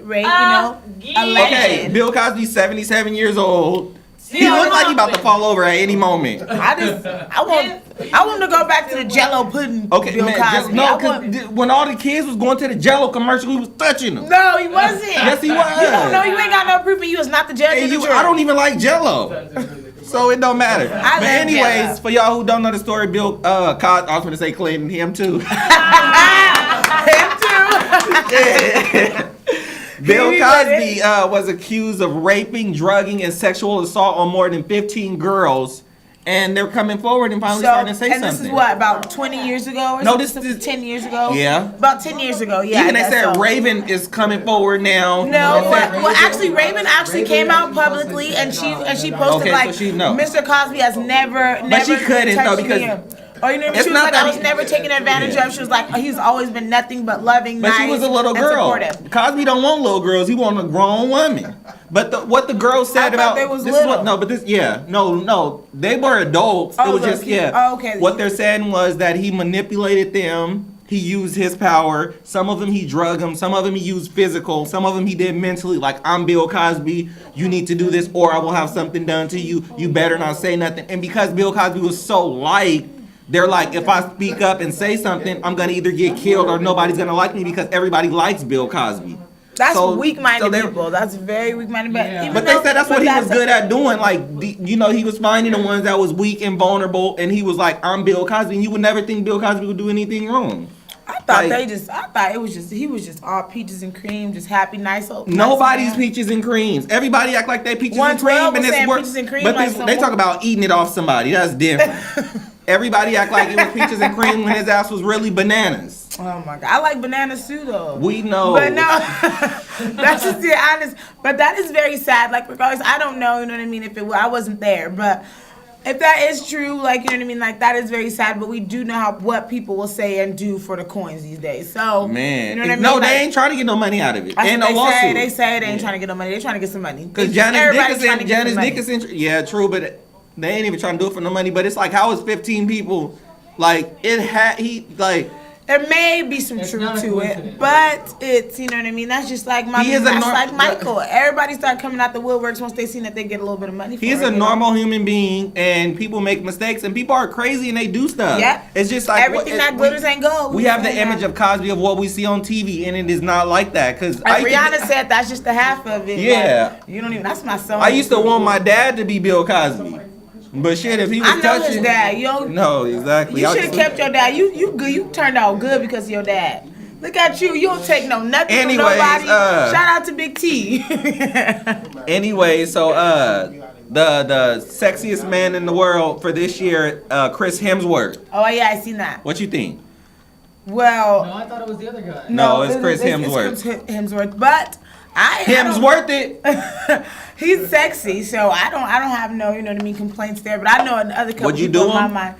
rape, alleged. Okay, Bill Cosby's 77 years old. He looks like he about to fall over at any moment. I want him to go back to the Jello pudding. Okay, Bill Cosby. because when all the kids was going to the Jello commercial, he was touching them. No, he wasn't. Yes, he was. You don't know. You ain't got no proof, and you was not the judge. I don't even like Jello, so it don't matter. But anyways, Jello. For y'all who don't know the story, Bill Cosby. I was going to say Clinton, him too. Him too. Bill Cosby was accused of raping, drugging, and sexual assault on more than 15 girls, and they're coming forward and finally starting to say something. And this is what, about 20 years ago? Or no, this is 10 years ago. Yeah, about 10 years ago. Yeah, even they said Raven is coming forward now. No, well, actually, Raven actually came out publicly, and she posted Mr. Cosby has never. But she couldn't though because. Or she was like, I was never taken advantage of. She was like, he's always been nothing but loving, but nice, she was a little girl. Supportive. Cosby don't want little girls. He want a grown woman. But what the girl said about they was this little. is what they were adults. Oh, it was just okay. What they're saying was that he manipulated them. He used his power. Some of them he drugged them. Some of them he used physical. Some of them he did mentally. Like, I'm Bill Cosby. You need to do this or I will have something done to you. You better not say nothing. And because Bill Cosby was so liked, they're like, if I speak up and say something, I'm going to either get killed or nobody's going to like me because everybody likes Bill Cosby. That's weak-minded people. That's very weak-minded. But they said that's what he was good at doing. Like, he was finding the ones that was weak and vulnerable, and he was like, I'm Bill Cosby. And you would never think Bill Cosby would do anything wrong. I thought he was just all peaches and cream, just happy, nice. Nobody's peaches and creams. Everybody act like they peaches and cream, and it's worse. But they talk about eating it off somebody. That's different. Everybody act like it was peaches and cream when his ass was really bananas. Oh my God, I like bananas too though. We know. But no, that's just the honest. But that is very sad. Like regardless, I don't know. You know what I mean? If it, I wasn't there, but if that is true, like you know what I mean, like that is very sad. But we do know what people will say and do for the coins these days. So man, you know what I mean? No, like, they ain't trying to get no money out of it. Ain't no they lawsuit. say they ain't trying to get no money. They're trying to get some money. Because Janice Dickinson, yeah, true, but they ain't even trying to do it for no money. But it's like, how is 15 people? Like There may be some truth to it, but it's, you know what I mean? That's just like like Michael. Everybody start coming out the woodworks once they see that they get a little bit of money for it. He's a normal human being, and people make mistakes, and people are crazy, and they do stuff. Yeah. It's just like everything that glitters ain't gold. We have the image of Cosby of what we see on TV, and it is not like that. Because Rihanna said that's just the half of it. Yeah. Like, you don't even. That's my son. I used to want my dad to be Bill Cosby. But shit, if he was touching, his dad, yo. No, exactly. You should have kept your dad. You good. You turned out good because of your dad. Look at you. You don't take nothing from nobody. Shout out to Big T. Anyway, so the sexiest man in the world for this year, Chris Hemsworth. Oh yeah, I seen that. What you think? Well, no, I thought it was the other guy. No, it's Chris Hemsworth. It's Hemsworth, but Hemsworth it. He's sexy, so I don't have no, you know what I mean, complaints there. But I know another couple people in my mind.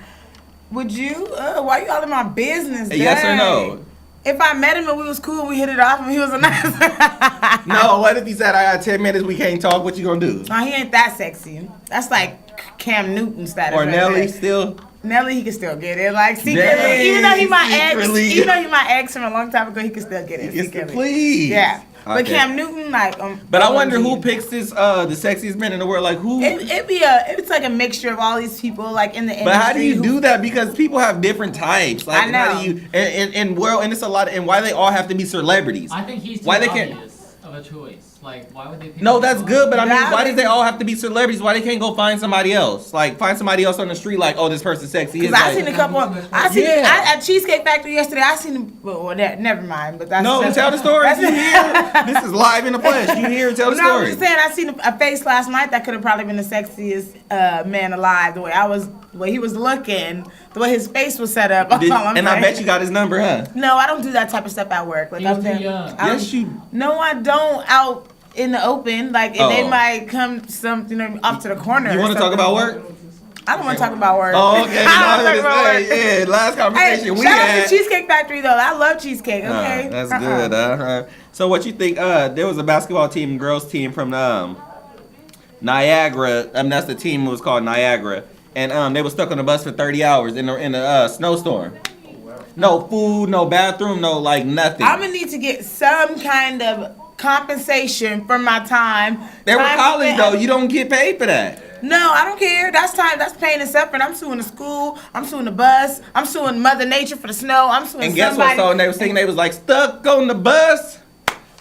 Would you? Why you all in my business? Yes or no? If I met him and we was cool and we hit it off and he was a nice. No, what if he said I got 10 minutes, we can't talk? What you gonna do? No, he ain't that sexy. That's like Cam Newton status. Or Nelly still. Nelly, he can still get it. Like secretly, even though he my ex from a long time ago, he can still get it. Please. Yeah. But Okay. Cam Newton, like, but I wonder who picks this the sexiest man in the world. Like who? It's like a mixture of all these people, like in the industry. But how do you do that? Because people have different types. Like, I know. How do you and it's a lot. And why they all have to be celebrities? I think he's too why they obvious of a choice. Like, why would they pick No, that's good, but I mean, why do does they all have to be celebrities? Why they can't go find somebody else? Like, find somebody else on the street, like, oh, this person's sexy. Because I seen a couple. At Cheesecake Factory yesterday. I seen. Well, never mind. But that's tell the story. You hear? This is live in the flesh. You hear? Tell the story. No, I'm just saying. I seen a face last night that could have probably been the sexiest man alive. The way he was looking, the way his face was set up. I bet you got his number, huh? No, I don't do that type of stuff at work. Like He was too young. Yes, you. No, I don't. Out in the open, like they might come off to the corner. You want to talk about work? I don't want to talk about work. Oh, okay. I don't talk about work. Yeah, last conversation we shout had. out to Cheesecake Factory though. I love cheesecake. Okay, That's good. So what you think? There was a basketball team, girls team from Niagara. That's the team. It was called Niagara, and they were stuck on the bus for 30 hours in a snowstorm. No food, no bathroom, no like nothing. I'm gonna need to get some kind of compensation for my time. They were college though. You don't get paid for that. No, I don't care. That's time. That's pain and suffering. I'm suing the school. I'm suing the bus. I'm suing Mother Nature for the snow. I'm suing And guess somebody. what song they were singing? They was like, stuck on the bus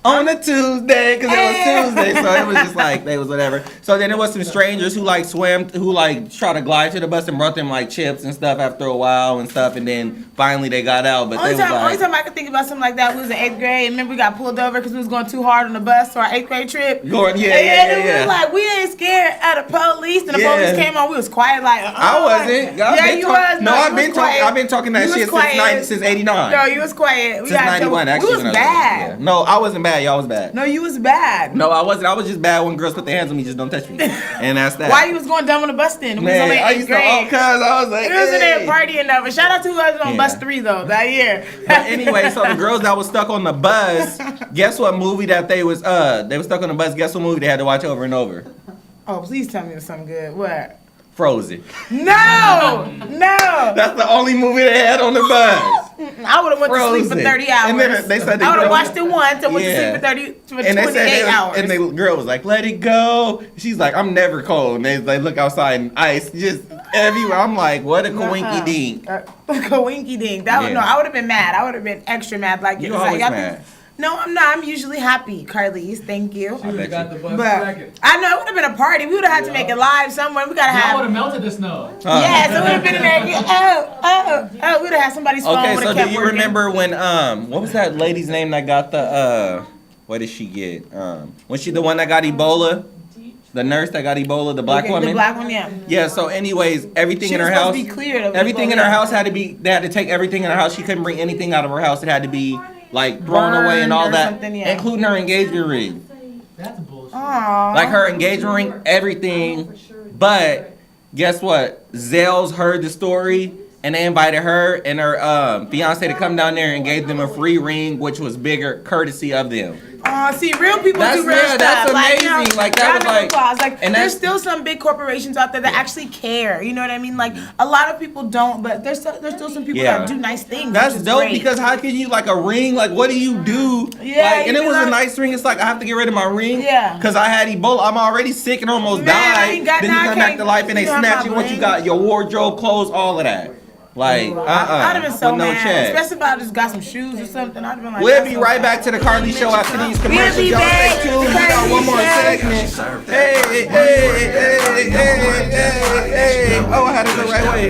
on a Tuesday, because it was Tuesday. So it was just like, they was whatever. So then there was some strangers who like swam, who like tried to glide to the bus and brought them like chips and stuff after a while and stuff. And then finally they got out. But Only time I could think about something like that, we was in 8th grade. And remember we got pulled over because we was going too hard on the bus for our 8th grade trip. Going, We was like, we ain't scared of the police. And the police came on, we was quiet like, I wasn't. You was. No, I've been talking that shit since 89. No, you was quiet. Since 91, actually. We was bad. No, I wasn't bad. Y'all was bad. No, you was bad. No, I wasn't. I was just bad when girls put their hands on me. Just don't touch me. And that's that. Why you was going dumb on the bus then? We was only 8th grade. Cause I was like, we was in there partying though. But shout out to who was on bus 3 though that year. But anyway, so the girls that was stuck on the bus, guess what movie that they was stuck on the bus? Guess what movie they had to watch over and over? Oh, please tell me it was something good. What? Frozen. No. That's the only movie they had on the bus. I would have went to sleep for 30 hours. And then they said I would have watched it once and went to sleep for 28 hours. And the girl was like, "Let it go." She's like, "I'm never cold." And they look outside and ice just everywhere. I'm like, "What a coinky dink." Coinky dink. No, I would have been mad. I would have been extra mad. Like you always mad. No, I'm not. I'm usually happy, Carlese. Thank you. I bet got the bus but I know it would have been a party. We would have had to make it live somewhere. We gotta have. I would have melted the snow. Yes, it would have been in there. Oh. We would have had somebody's phone. Okay, so do you remember when what was that lady's name that got the what did she get? Was she the one that got Ebola? The nurse that got Ebola, the black woman. The black one, yeah. Yeah. So, anyways, everything She in her was supposed house. to be cleared of Everything Ebola, in her yeah. house had to be. They had to take everything in her house. She couldn't bring anything out of her house. It had to be like thrown away and all Burned or that, something, yeah. including her engagement ring. That's bullshit. Aww. Like her engagement ring, everything. But guess what? Zales heard the story and they invited her and her fiance to come down there and gave them a free ring, which was bigger courtesy of them. See, real people That's- do real yeah, stuff. that's Like, you know, amazing. Like, that round was of like- applause. Like, and there's that's- still some big corporations out there that actually care. You know what I mean? Like, a lot of people don't, but there's still some people Yeah. that do nice things. That's which is dope great. because how can you like a ring? Like what do you do? Yeah, Like, and you it was know- a nice ring. It's like I have to get rid of my ring. Yeah. Cause I had Ebola. I'm already sick and almost Man, I died. ain't got Then you none, come back can't- to life and they you have snatch my you what you ring. got, your wardrobe, clothes, all of that. Like I'd have been so with no mad, check. especially if I just got some shoes or something. I'd have been like, We'll that's be so right sad. back to the Carlese Show after these commercials. be Y'all back. stay tuned. We got one more segment. Hey, hey, hey, hey, hey, hey. Oh, I had it the right way.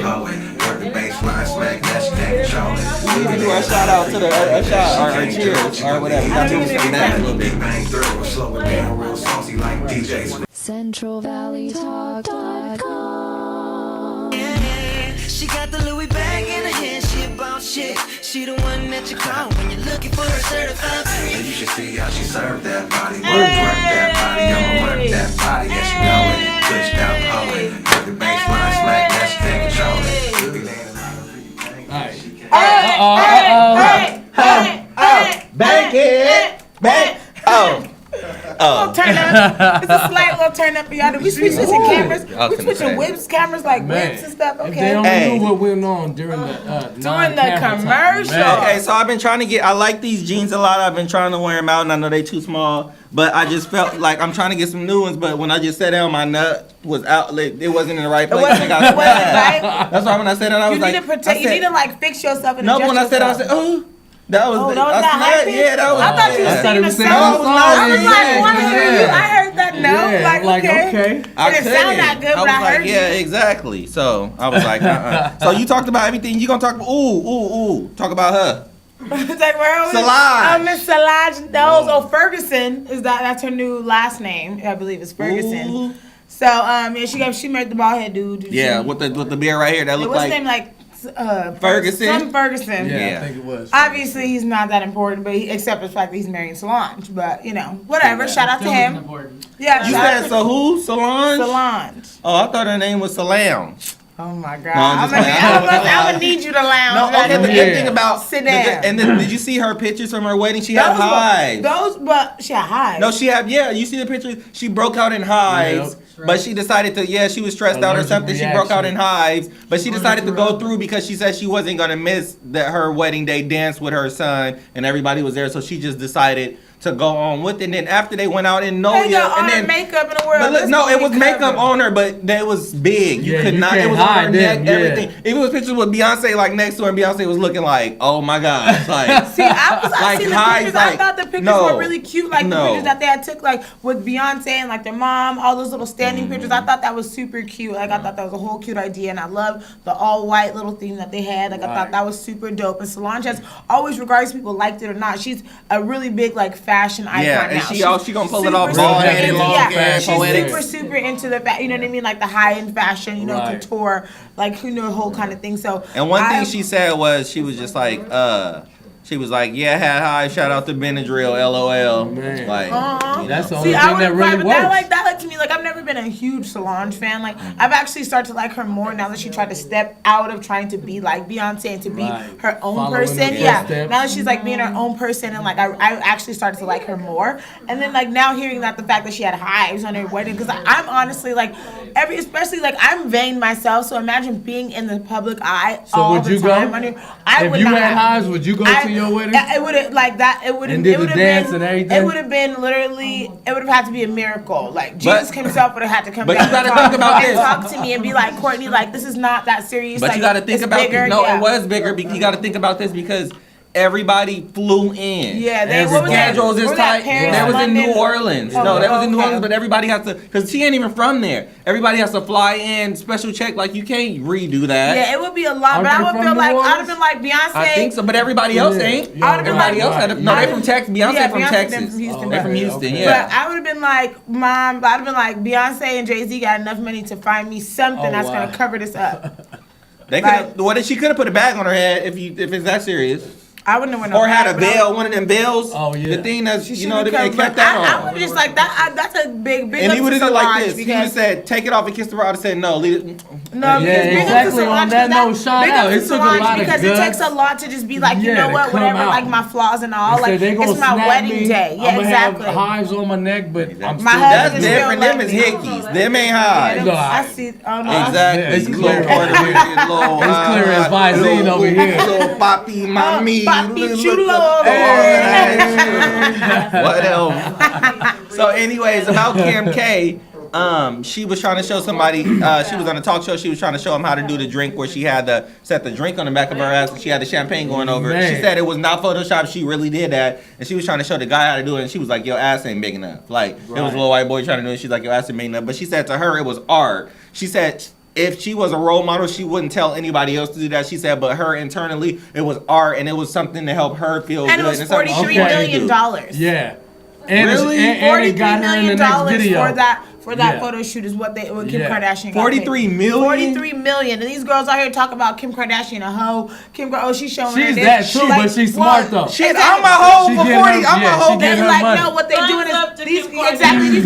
We need to do our shout out to the our cheers or whatever. We got to do some that a little bit. CentralValleyTalk.com. She got the Louis bag in her hand, she about shit. She the one that you call when you're looking for a certified freak. And you should see how she served that body. Work that body, I'ma work that body. Yeah, she know it. Pushed out, pull it. Work the baseline, smack that, she can't control it. You be laying Back it, back. Oh. Little turn up. It's a slight little turn up for y'all. We switching cameras. I was We gonna switching say. whips, cameras like Man, whips and stuff. If they Okay. only Hey. knew what went on during the During the commercial. Okay, so I've been trying to get. I like these jeans a lot. I've been trying to wear them out, and I know they too small. But I just felt like I'm trying to get some new ones. But when I just sat down, my nut was out. Like, it wasn't in the right place. wasn't- I got it wasn't mad. right. That's why when I sat down, I was You like, need to protect. I You said- need to like fix yourself and No, adjust when I said, I yourself. said, oh, that was. Oh, the, that was I that high said, pitch? yeah, that was. I thought you yeah. was singing a was song. singing a I song, was like, yeah, want to hear you. yeah. I heard that note. Yeah, like, okay. I And it couldn't. sounded not good, but was I heard like, yeah, you. exactly. So I was like, So you talked about everything. You gonna talk about? Ooh. Talk about her. It's like, where was Solange. Oh, Miss Solange. Oh, Ferguson is that's her new last name. I believe it's Ferguson. Ooh. So yeah, she married the bald head dude. Yeah, with the beard right here that looked What's his like. name? Like Ferguson? Some Ferguson. Yeah, Yeah. I think it was. Obviously, he's not that important, but except the fact that he's marrying Solange. But you know, whatever. Shout out to Still isn't him. important. Yeah, You shout out said to so who? Solange? Solange. Oh, I thought her name was Solange. Oh my God! No, I'm I'm just playing. gonna need you to lounge. No, okay. The Yeah. good thing about Sit down. and then did you see her pictures from her wedding? She had hives. But she had hives. No, she had. Yeah, you see the pictures. She broke out in hives, Yep. but she decided to. Yeah, she was stressed out or Allergic something. She broke out reaction. in hives, but she decided to go through because she said she wasn't gonna miss her wedding day dance with her son, and everybody was there. So she just decided to go on with it. And then after they went out in They got all and the then. makeup in the world. But look, That's no, gonna it be was makeup covered. on her, but it was big. You Yeah, could you not. can't It was on her hide neck, them, yeah. everything. Even with pictures with Beyonce like next to her, and Beyonce was looking like, oh my God, like. See, I Like seen the hives, pictures. I like, thought the pictures no. were really cute. Like the No. pictures that they had took, like with Beyonce and like their mom, all those little standing pictures. I thought that was super cute. Like I thought that was a whole cute idea, and I love the all white little theme that they had. Like I thought that was super dope. And Solange has always, regardless if people liked it or not, she's a really big like fashion icon Yeah, now. and she She's gonna pull it off super, bald super headed, into- long yeah, hair, she's poetic. super into the you know what I mean, like the high end fashion, you know, Right. couture, like you know, the whole kind of thing. So And one thing she said was she was just like, she was like, yeah, had high. Shout out to Benadryl, LOL. Man. Like, That's the See, only I thing would that really but works. that to me, like I've never been a huge Solange fan. Like I've actually started to like her more now that she tried to step out of trying to be like Beyonce and to be Right. her own Following person. her Yeah. footsteps. Now that she's like being her own person and like I actually started to like her more. And then like now hearing that the fact that she had hives on her wedding, because I'm honestly like especially like I'm vain myself. So imagine being in the public eye So all would the you go? time. I If would you not. had hives, would you go to your wedding? It would have like that. It would have. And did It would the have dance been. and everything? It would have been literally. It would have had to be a miracle. Like Jesus himself would have had to come But down you gotta and talk, think about and this. talk to me and be like, Courtney, like this is not that serious. but like, you got to think it's about bigger. No, yeah. it was bigger. You got to think about this because everybody flew in. Yeah, they the schedules is tight. They was in New Orleans. Oh, No, they was in New Orleans, but everybody has to, because she ain't even from there. Everybody has to fly in, special check. Like, you can't redo that. Yeah, it would be a lot, but I would feel like I'd have been like Beyonce. I think so, but everybody else ain't. Everybody else had no, they from Texas. Beyonce from Texas. They from Houston, yeah. But I would have been like, Mom, I'd have been like, Beyonce and Jay-Z got enough money to find me something that's gonna cover this up. They could. What? She could have put a bag on her head if it's that serious. I wouldn't have went or had a veil, one of them veils. Oh yeah. The thing that's they kept that on. I would just like that. That's a big. And he would have done like this. He would have said, "Take it off and kiss the rod." And said, "No, leave it." No, exactly. On that note, shout out. It took a lot of because it takes a lot to just be like, you know what, whatever, like my flaws and all. Like it's my wedding day. Yeah, exactly. Have hives on my neck, but that's different. Them is hickeys. Them ain't hives. I see. Exactly. It's clear. It's clear as Visine over here. Little papi, mommy. Whatever. So, anyways, about Kim K, she was trying to show somebody. She was on a talk show. She was trying to show him how to do the drink, where she had to set the drink on the back of her ass, and she had the champagne going over it. She said it was not Photoshop. She really did that, and she was trying to show the guy how to do it. And she was like, "Your ass ain't big enough." Like it was a little white boy trying to do it. She's like, "Your ass ain't big enough." But she said to her, it was art. She said, if she was a role model, she wouldn't tell anybody else to do that. She said, but her internally, it was art, and it was something to help her feel and good. And it was $43 million. Yeah. And really? And it got her in the next video. For that photo shoot is what Kim Kardashian got 43 million? 43 million. And these girls out here talk about Kim Kardashian a hoe. she's showing her She's that too, but she's smart though. I'm a hoe for 40. I'm a hoe. They like, no, what they doing is these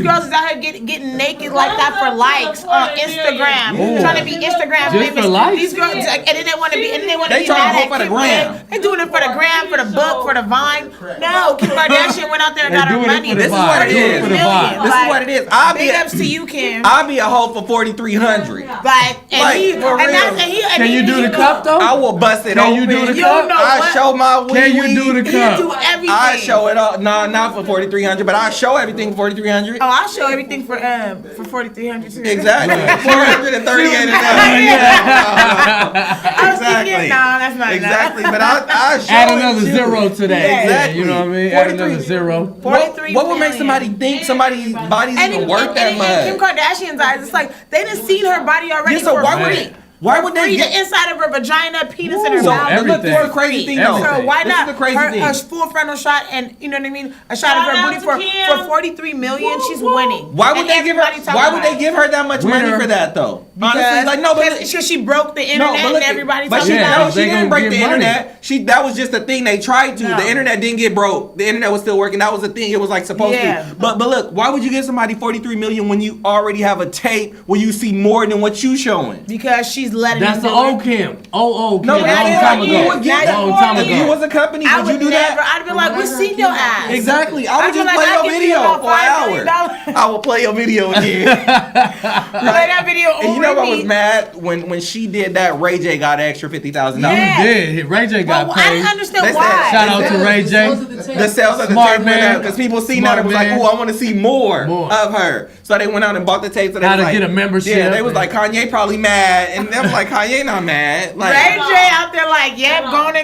girls is out here getting naked like that for likes on Instagram. Trying to be Instagram famous. For likes? These girls, and then they want to be They trying to go for the gram. They doing it for the gram, for the book, for the Vine. No, Kim Kardashian went out there and got her money. This is what it is. This is what it is. Big ups to you, Kim. I'll be a hoe for 4,300. Can you do the cup though? I will bust it open. Can you do the cup? I show my wee. Can you do the cup? You do everything. I show it all. No, not for 4,300, but I show everything for 4,300. Oh, I'll show everything for 4,300 too. Exactly. 438 and Exactly. No, that's not exactly. But I show add another zero to that. Yeah, exactly. You know what I mean? Add another zero. 43 What would make somebody think somebody's body's even worth that much? Kim Kardashian's eyes, it's like they done seen her body already for free. Why would they get the inside of her vagina, penis, and her mouth? Look, this is the crazy thing though. So why not the crazy thing. A full frontal shot and you know what I mean? A shot of her booty for 43 million. She's winning. Why would they give her? Why would they give her that much money for that though? Honestly, like no, but she broke the internet and everybody. But she didn't break the internet. That was just a thing they tried to. The internet didn't get broke. The internet was still working. That was the thing. It was like supposed to. But look, why would you give somebody 43 million when you already have a tape where you see more than what you showing? Because she's letting. That's the old Kim. Kim. No, long time ago. If you was a company, would you do that? I'd be like, we seen your ass. Exactly. I would just play your video for an hour. I will play your video again. Play that video over. And you know what was mad when she did that? Ray J got an extra $50,000. He did. Ray J got paid. I didn't understand why. Shout out to Ray J. The sales of the tape went up because people seen that and was like, "Oh, I want to see more of her." So they went out and bought the tape. So they how to like, get a membership? Yeah, they was like, Kanye probably mad, and they was like, Kanye not mad. Like, Ray J out there like,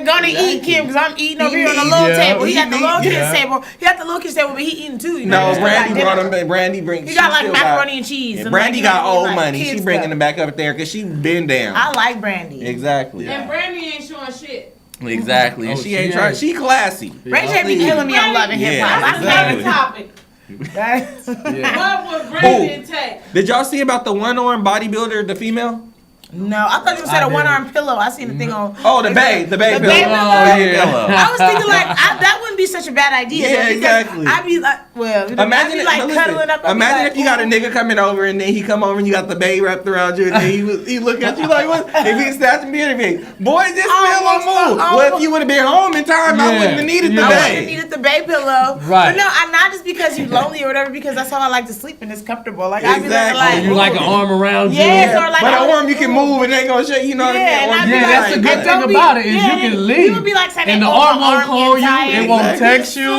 gonna eat Kim because I'm eating over here on the little table. He got the little kids table. He got the little kids table, but he eating too. You know? No, Brandy brought him. Brandy brings. He got like macaroni and cheese. Yeah, Brandy got old money. She bringing them back up there because she been down. I like Brandy. Exactly. And Brandy ain't showing shit. Exactly. And she ain't trying. She classy. Ray J be killing me on Love and Hip Hop. That's another topic. What would Brandy take? Did y'all see about the one-armed bodybuilder, the female? No, I thought you said a one-arm pillow. I seen the thing on. Oh, the bae pillow. Oh, yeah. I was thinking like that wouldn't be such a bad idea. Yeah, exactly. I'd be like, imagine cuddling up. Imagine if you got a nigga coming over and then he come over and you got the bae wrapped around you and then he look at you like, what? If he snatching me and boy, this still on move. Well, if you would have been home in time, I wouldn't have needed the bae. I wouldn't have needed the bae pillow. Right. But no, I'm not just because you're lonely or whatever. Because that's how I like to sleep and it's comfortable. Like exactly. I'd be you like an arm around you. Yes, or like but an arm you can move and ain't gonna shake. You know what I mean? Yeah, that's the good thing about it is you can leave. You would be like saying, and the arm won't call you. It won't text you.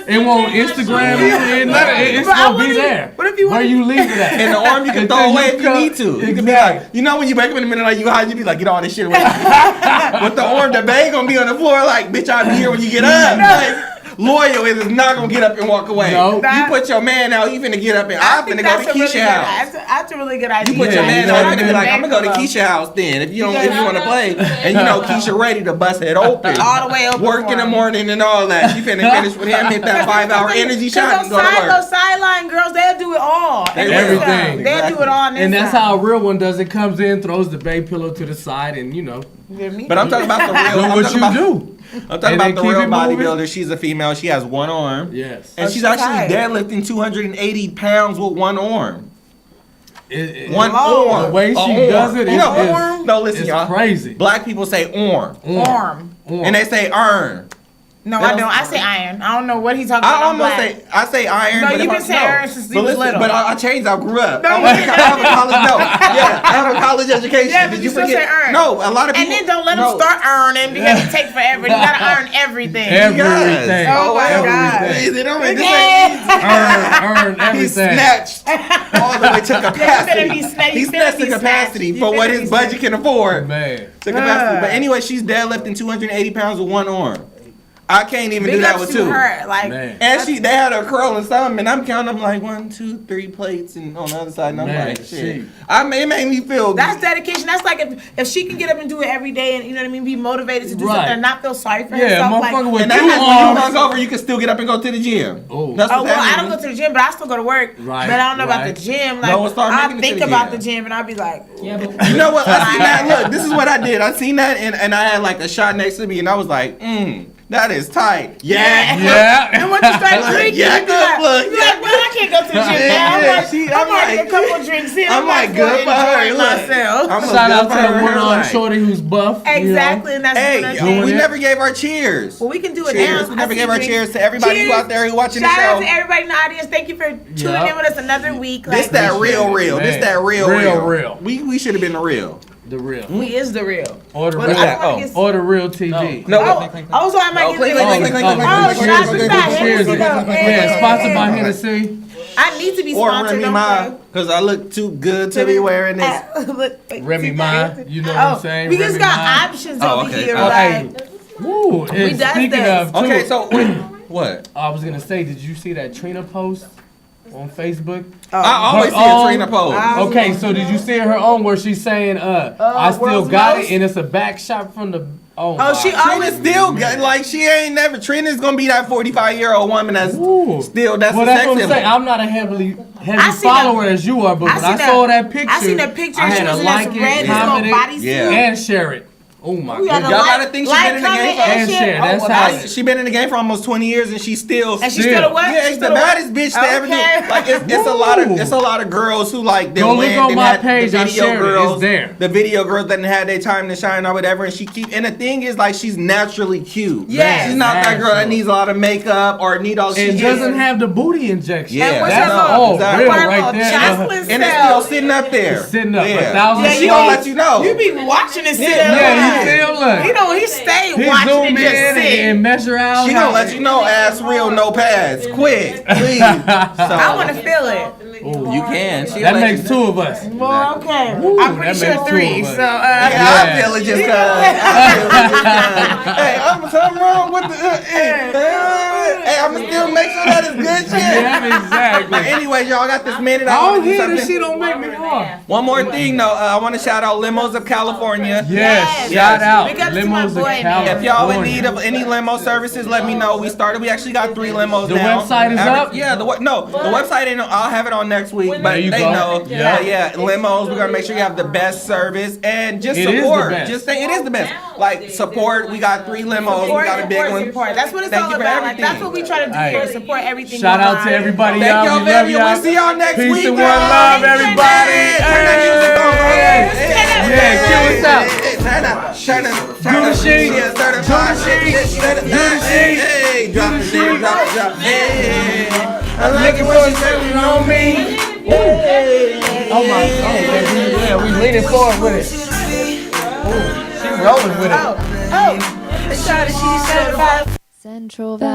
It won't Instagram It's gonna be there. What if you where you leave it at? And the arm you can throw away if you need to. You can be like, you know when you wake up in the minute like you hide, you be like, get all this shit away. With the arm, the bag gonna be on the floor like, bitch, I'll be here when you get up. Like, loyal is not gonna get up and walk away. No. You put your man out, he finna get up and I'm finna go to Keisha house. That's a really good idea. You put your man out, finna be like, I'm gonna go to Keisha house then. If you wanna play, and you know Keisha ready to bust it open, all the way open. Work in the morning and all that. She finna finish with him, hit that 5-hour energy shot and go to work. Those sideline girls, they'll do it all. Everything. They'll do it all. And that's how a real one does it. Comes in, throws the baby pillow to the side, and you know. But I'm talking about the real. Do what you do. I'm talking about the real bodybuilder. She's a female. She has one arm. Yes. And she's actually deadlifting 280 pounds with one arm. One arm. The way she does it is no, listen, y'all. Crazy. Black people say arm. And they say iron. No, I don't. I say iron. I don't know what he's talking about. I say iron. No, but you've been saying iron since you was little. But I changed. I grew up. No, I have a college. No, yeah, I have a college education. Yeah, but Did you still forget? say earn. No, a lot of people. And then don't let them start earning because it takes forever. You gotta earn everything. Everything. Oh my God. Earn everything. He snatched all the way to capacity. He snatched the capacity for what his budget can afford. Man. To capacity. But anyway, she's deadlifting 280 pounds with one arm. I can't even do that with two. And they had her curling something, and I'm counting. I'm like 1, 2, 3 plates, and on the other side, and I'm like, shit. It made me feel. That's dedication. That's like if she can get up and do it every day, and you know what I mean, be motivated to do something, and not feel sorry for herself. Motherfucker with and that means when you hungover, you can still get up and go to the gym. That's what I don't go to the gym, but I still go to work. Right. But I don't know about the gym. Like I think about the gym, and I'll be like, yeah, but you know what? I seen that. Look, this is what I did. I seen that, and I had like a shot next to me, and I was like, that is tight. Yeah. And once you start drinking, you be like, well, I can't go to the gym now. I'm like a couple drinks in. I'm like, good for her. Shout out to the one shorty who's buff. Exactly, and that's we never gave our cheers. Well, we can do it now. We never gave our cheers to everybody who out there who watching the show. Shout out to everybody in the audience. Thank you for tuning in with us another week. This that real. This that real. We should have been the real. The real. We is the real. Or the real. Or the real TV. No. Also, I might get Cheers. Yeah, sponsored by Hennessy. I need to be sponsored. Or Remy Ma, because I look too good to be wearing this. Remy Ma, you know what I'm saying? We just got options over here. Woo, and speaking of, too, okay, so what? I was gonna say, did you see that Trina post on Facebook? I always see a Trina post. Okay, so did you see her own where she's saying, I still got it, and it's a back shot from the. She always still got, like, she ain't never. Trina's gonna be that 45-year-old woman that's still that's what I'm saying. I'm not a heavy follower as you are, but when I saw that picture, I seen the picture. I had to like it, comment it, and share it. Oh my God! Y'all gotta think she's been in the game and share. That's how she been in the game for almost 20 years, and she's still. And she's still what? Yeah, it's the baddest bitch to ever do. Like it's a lot of girls who like they go look on my page. The video girls, it's there. The video girls that had their time to shine or whatever, and she keep. And the thing is, like, she's naturally cute. Yeah, she's not that girl that needs a lot of makeup or need all. And doesn't have the booty injection. Yeah, that's real right there. And it's still sitting up there. Sitting up. She gonna let you know. You be watching it sit up. Yeah, you still look. He stay watching it just sit and measure out. She gonna let you know ass real, no pads. Quick, please. I want to feel it. Ooh, you can. That makes 2 of us. Well, okay. I'm pretty sure 3. So, I feel it just hey, I'm something wrong with the. Hey, I'm gonna still make sure that is good shit. Yeah, exactly. But anyway, y'all got this minute. I don't hear that she don't make me hard. One more thing, though. I want to shout out Limos of California. Yes. Shout out Limos of California. If y'all in need of any limo services, let me know. We actually got 3 limos now. The website is up? Yeah, the website ain't. I'll have it on next week, but they know. Yeah, limos. We're gonna make sure you have the best service and just support. Just say it is the best. Like, support. We got 3 limos. We got a big one. That's what it's all about. Like, that's what we try to do here. Support everything. Shout out to everybody. Thank y'all very much. We'll see y'all next week. Peace and one love, everybody. Yeah, kill us out. Do the sheet. Hey, drop the sheet. I'm looking for something on me. Oh my God. Yeah, we leaning forward with it. She rolling with it. Central Valley.